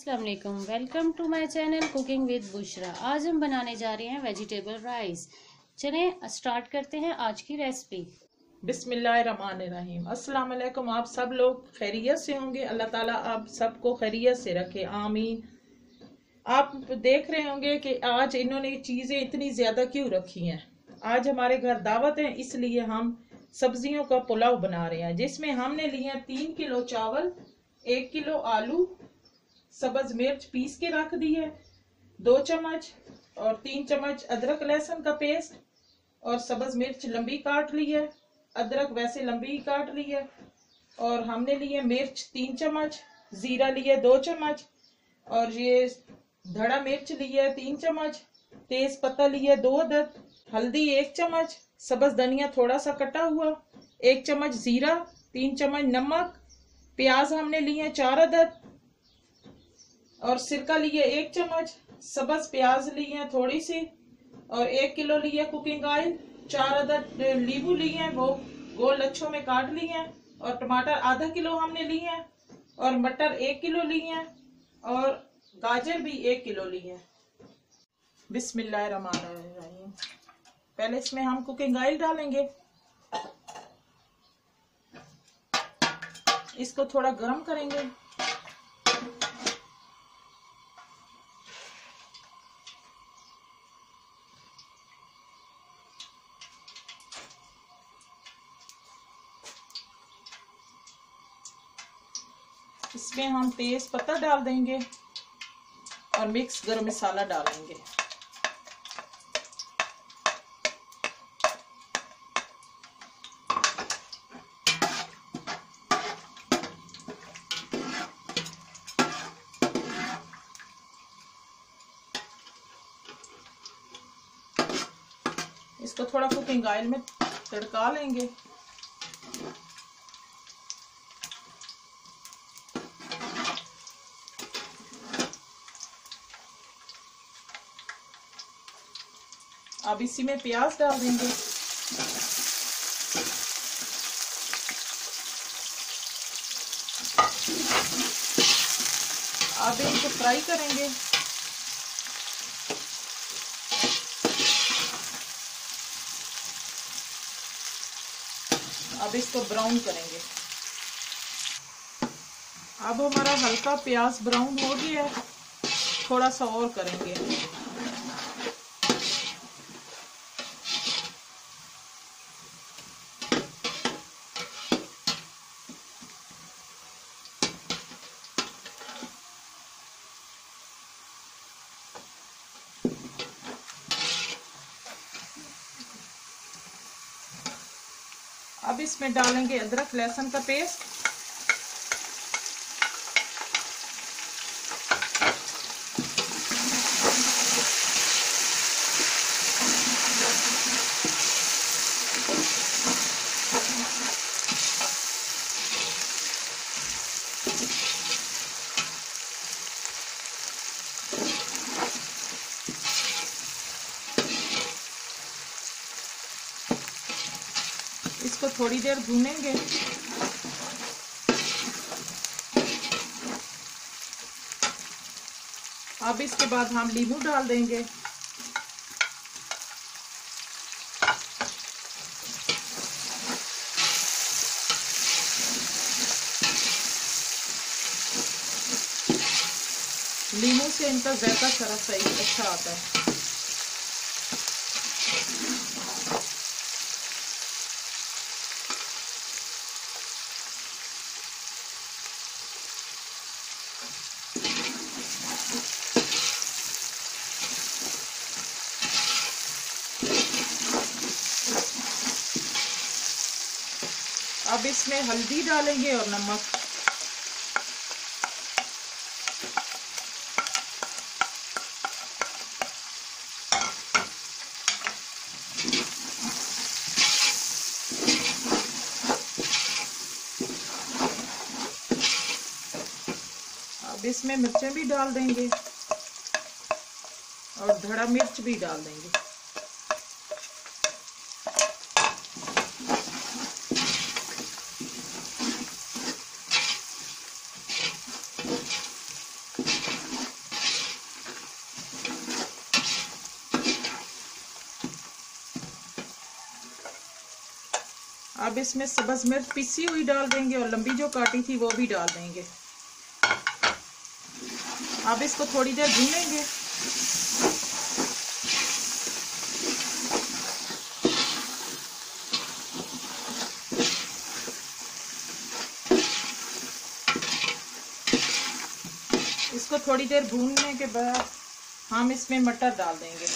अस्सलाम वालेकुम। Welcome to my channel cooking with Bushra. आज हम बनाने जा रहे हैं वेजिटेबल राइस। चलें स्टार्ट करते हैं आज की रेसिपी। बिस्मिल्लाहिर्रहमानिर्रहीम। अस्सलाम वालेकुम। आप सब लोग खैरियत से होंगे। अल्लाह ताला आप सबको खैरियत से रखे, आमीन। आप देख रहे होंगे कि आज इन्होंने चीज़ें इतनी ज़्यादा क्यों रखी हैं। आज हमारे घर दावत है, इसलिए हम सब्जियों का पुलाव बना रहे हैं, जिसमें हमने लिए 3 किलो चावल, 1 किलो आलू, सब्ज मिर्च पीस के रख दी है 2 चम्मच, और 3 चम्मच अदरक लहसुन का पेस्ट, और सब्ज मिर्च लंबी काट ली है, अदरक वैसे लंबी ही काट ली है, और हमने लिए मिर्च 3 चम्मच, जीरा लिए 2 चम्मच, और ये धड़ा मिर्च लिए 3 चम्मच, तेज पत्ता लिए 2 अदद, हल्दी 1 चम्मच, सब्ज धनिया थोड़ा सा कटा हुआ, 1 चम्मच जीरा, 3 चम्मच नमक, प्याज हमने लिए 4 अदद, और सिरका लिए 1 चम्मच, सब्ज प्याज लिए थोड़ी सी, और 1 किलो लिए कुकिंग ऑयल, 4 अदद नींबू लिए हैं, वो गोल लच्छों में काट लिए हैं, और टमाटर आधा किलो हमने लिए हैं, और मटर 1 किलो लिए हैं, और गाजर भी 1 किलो लिए हैं। बिस्मिल्लाहिर्रहमानिर्रहीम। पहले इसमें हम कुकिंग ऑयल डालेंगे, इसको थोड़ा गर्म करेंगे। इसमें हम तेज पत्ता डाल देंगे और मिक्स गरम मसाला डालेंगे। इसको थोड़ा कुकिंग ऑयल में तड़का लेंगे। अब इसी में प्याज डाल देंगे। अब इनको फ्राई करेंगे। अब इसको ब्राउन करेंगे। अब हमारा हल्का प्याज ब्राउन हो गया है, थोड़ा सा और करेंगे। अब इसमें डालेंगे अदरक लहसुन का पेस्ट, इसको थोड़ी देर भूनेंगे। अब इसके बाद हम नींबू डाल देंगे। नींबू से इनका जायका सारा सही अच्छा आता है। अब इसमें हल्दी डालेंगे और नमक। अब इसमें मिर्चें भी डाल देंगे और धड़ा मिर्च भी डाल देंगे। अब इसमें सब्ज मिर्च पिसी हुई डाल देंगे और लंबी जो काटी थी वो भी डाल देंगे। अब इसको थोड़ी देर भूनेंगे। इसको थोड़ी देर भूनने के बाद हम इसमें मटर डाल देंगे।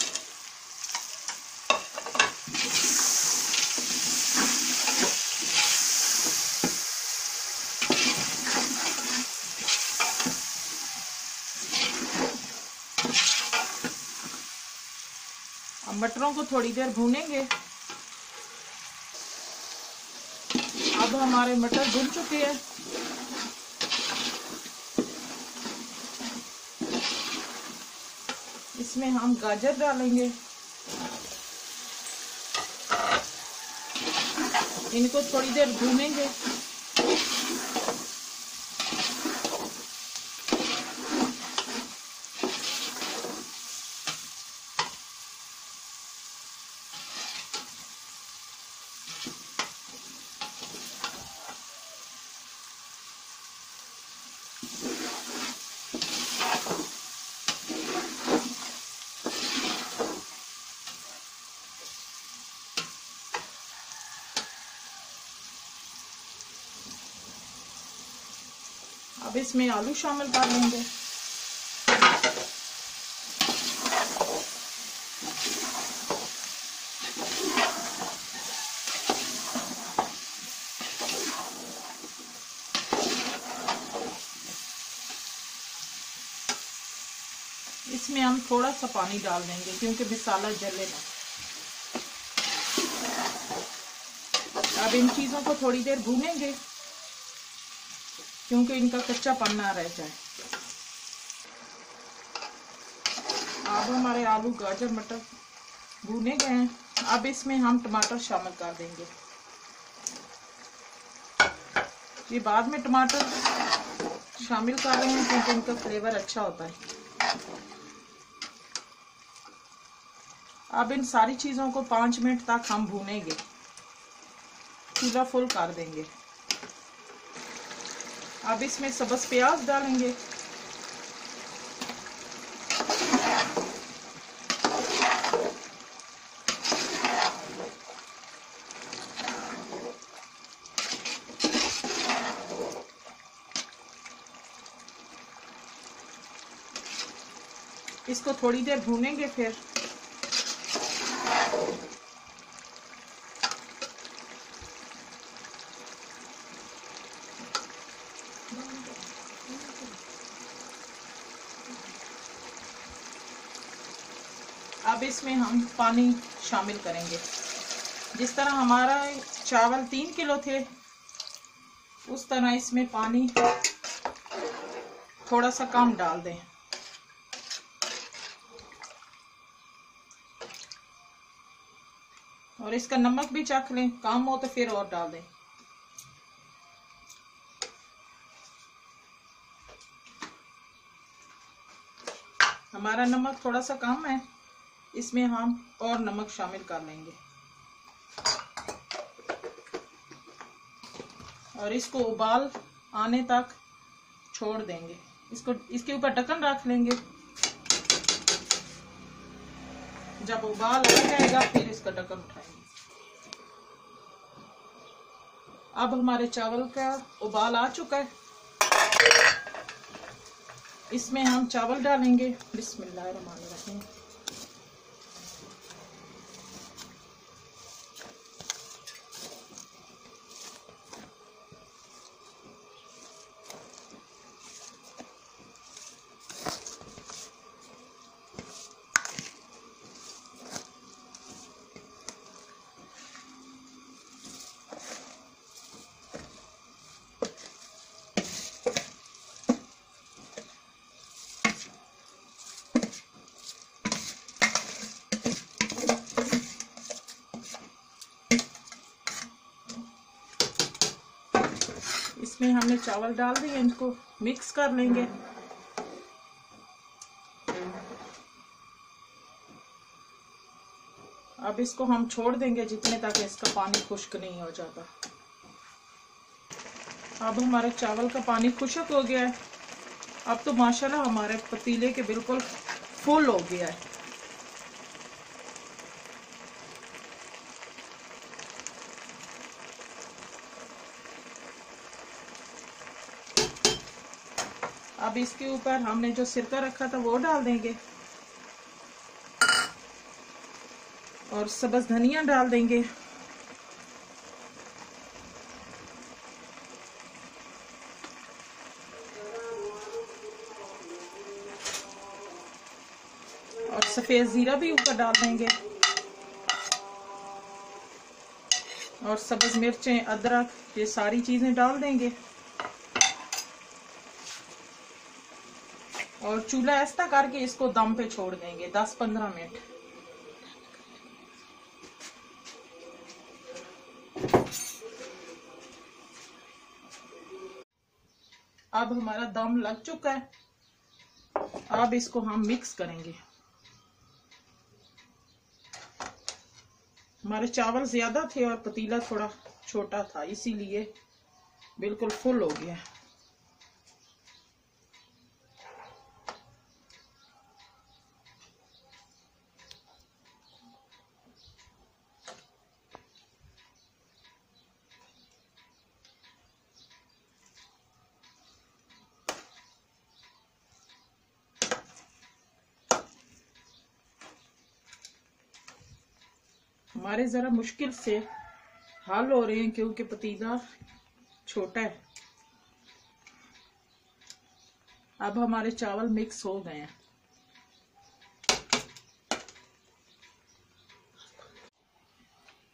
अब मटरों को थोड़ी देर भूनेंगे। अब हमारे मटर भून चुके हैं। इसमें हम गाजर डालेंगे। इनको थोड़ी देर भूनेंगे। अब इसमें आलू शामिल कर लेंगे। इसमें हम थोड़ा सा पानी डाल देंगे क्योंकि मसाला जले ना। अब इन चीजों को थोड़ी देर भूनेंगे क्योंकि इनका कच्चापन ना रह जाए। अब हमारे आलू गाजर मटर भूने गए हैं। अब इसमें हम टमाटर शामिल कर देंगे। ये बाद में टमाटर शामिल कर रहे हैं क्योंकि इनका फ्लेवर अच्छा होता है। अब इन सारी चीजों को 5 मिनट तक हम भूनेंगे। चूल्हा फुल कर देंगे। अब इसमें सब्ज प्याज डालेंगे। इसको थोड़ी देर भूनेंगे। फिर अब इसमें हम पानी शामिल करेंगे। जिस तरह हमारा चावल 3 किलो थे उस तरह इसमें पानी थोड़ा सा कम डाल दें। और इसका नमक भी चख लें, कम हो तो फिर और डाल दें। हमारा नमक थोड़ा सा कम है, इसमें हम और नमक शामिल कर लेंगे और इसको उबाल आने तक छोड़ देंगे। इसको इसके ऊपर ढक्कन रख लेंगे। जब उबाल आ जाएगा फिर इसका ढक्कन उठाएंगे। अब हमारे चावल का उबाल आ चुका है। इसमें हम चावल डालेंगे। बिस्मिल्लाहिर्रहमानिर्रहीम। इसमें हमने चावल डाल दिए, इनको मिक्स कर लेंगे। अब इसको हम छोड़ देंगे जितने तक इसका पानी खुश्क नहीं हो जाता। अब हमारे चावल का पानी खुश्क हो गया है। अब तो माशाल्लाह हमारे पतीले के बिल्कुल फुल हो गया है। अब इसके ऊपर हमने जो सिरका रखा था वो डाल देंगे और सब्ज धनिया डाल देंगे। और सफेद जीरा भी ऊपर डाल देंगे और सब्ज मिर्चें, अदरक, ये सारी चीजें डाल देंगे और चूल्हा ऐसा करके इसको दम पे छोड़ देंगे 10-15 मिनट। अब हमारा दम लग चुका है। अब इसको हम मिक्स करेंगे। हमारे चावल ज्यादा थे और पतीला थोड़ा छोटा था, इसीलिए बिल्कुल फुल हो गया। हमारे जरा मुश्किल से हल हो रहे हैं क्योंकि पतीला छोटा है। अब हमारे चावल मिक्स हो गए हैं।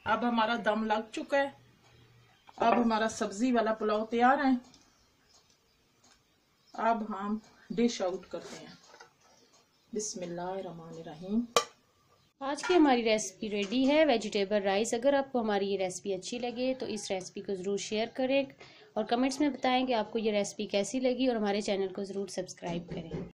अब हमारा दम लग चुका है। अब हमारा सब्जी वाला पुलाव तैयार है। अब हम डिश आउट करते हैं। बिस्मिल्लाहिर्रहमानिर्रहीम। आज की हमारी रेसिपी रेडी है, वेजिटेबल राइस। अगर आपको हमारी ये रेसिपी अच्छी लगे तो इस रेसिपी को ज़रूर शेयर करें और कमेंट्स में बताएं कि आपको ये रेसिपी कैसी लगी और हमारे चैनल को ज़रूर सब्सक्राइब करें।